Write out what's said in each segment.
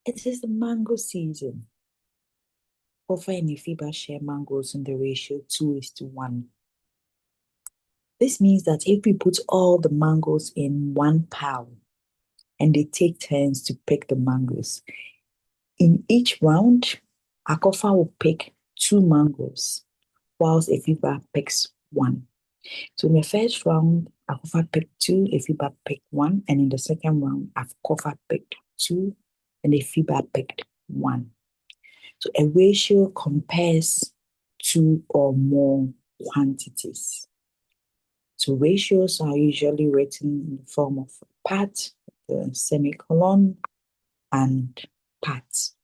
It is the mango season. Offer and Ifiba share mangoes in the ratio 2:1. This means that if we put all the mangoes in one pile and they take turns to pick the mangoes, in each round, Akofa will pick 2 mangoes, whilst Ifiba picks 1. So in the first round, Akofa picked 2, Ifiba picked 1, and in the second round, Akofa picked 2, and Ifiba picked 1. So a ratio compares 2 or more quantities. So ratios are usually written in the form of part, the semicolon, and parts.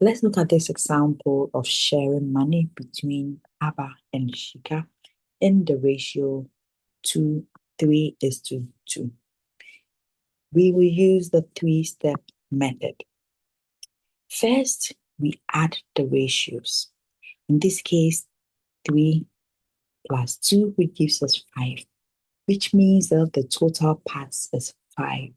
Let's look at this example of sharing money between Abba and Shika in the ratio 3:2. We will use the 3-step method. First, we add the ratios. In this case, 3 plus 2, which gives us 5, which means that the total parts is 5.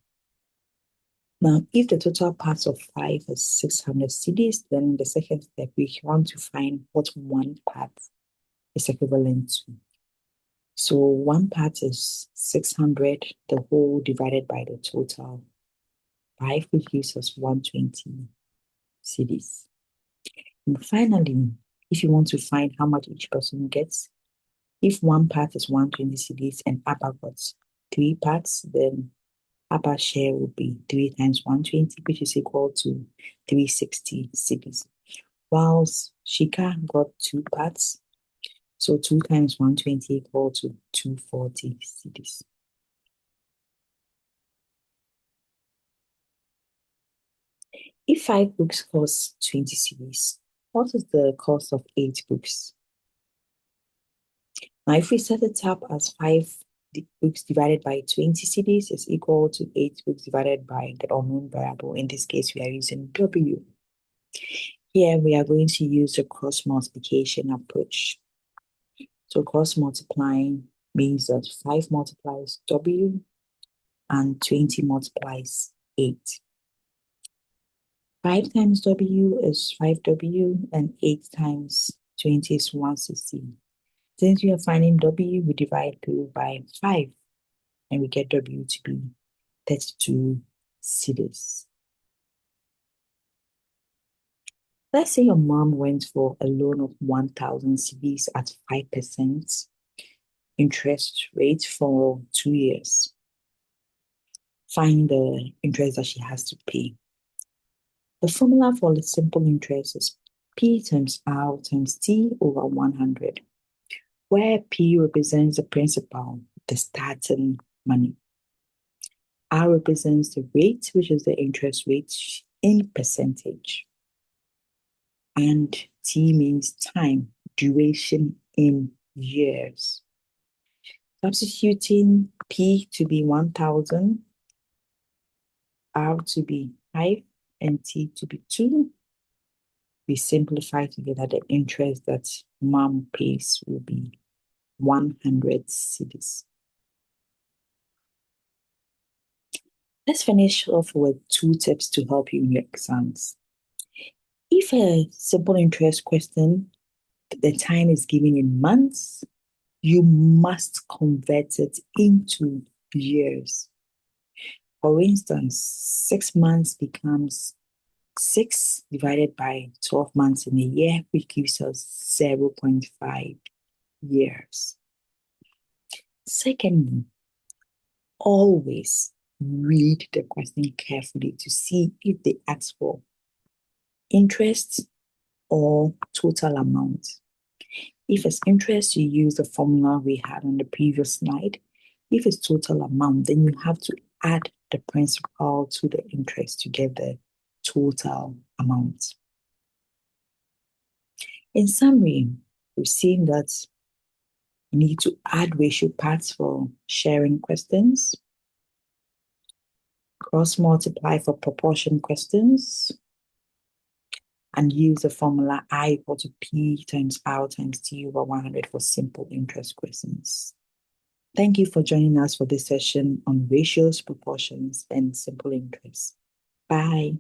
Now, if the total parts of 5 is 600 cedis, then in the second step, we want to find what one part is equivalent to. So 1 part is 600, the whole divided by the total 5, which gives us 120 cedis. And finally, if you want to find how much each person gets, if 1 part is 120 cedis and Abba got 3 parts, then Abba's share will be 3 times 120, which is equal to 360 cedis. Whilst Shika got 2 parts, so 2 times 120 equal to 240 cedis. If 5 books cost 20 cedis, what is the cost of 8 books? Now, if we set it up as 5 books divided by 20 cedis is equal to 8 books divided by the unknown variable. In this case, we are using W. Here, we are going to use the cross multiplication approach. So cross multiplying means that 5 multiplies W and 20 multiplies 8. 5 times W is 5W and 8 times 20 is 160. Since we are finding W, we divide through by 5 and we get W to be 32 cedis. Let's say your mom went for a loan of 1,000 cedis at 5% interest rate for 2 years. Find the interest that she has to pay. The formula for the simple interest is P times R times T over 100, where P represents the principal, the starting money. R represents the rate, which is the interest rate in percentage. And T means time, duration in years. Substituting P to be 1,000, R to be 5, and T to be 2, we simplify to get that the interest that mom pays will be 100 cedis. Let's finish off with 2 tips to help you in your exams. If a simple interest question, the time is given in months, you must convert it into years. For instance, 6 months becomes 6 divided by 12 months in a year, which gives us 0.5 years. Secondly, always read the question carefully to see if they ask for interest or total amount. If it's interest, you use the formula we had on the previous slide. If it's total amount, then you have to add the principal to the interest to get the total amount. In summary, we've seen that you need to add ratio parts for sharing questions, cross multiply for proportion questions, and use the formula I equal to P times R times T over 100 for simple interest questions. Thank you for joining us for this session on ratios, proportions, and simple interest. Bye.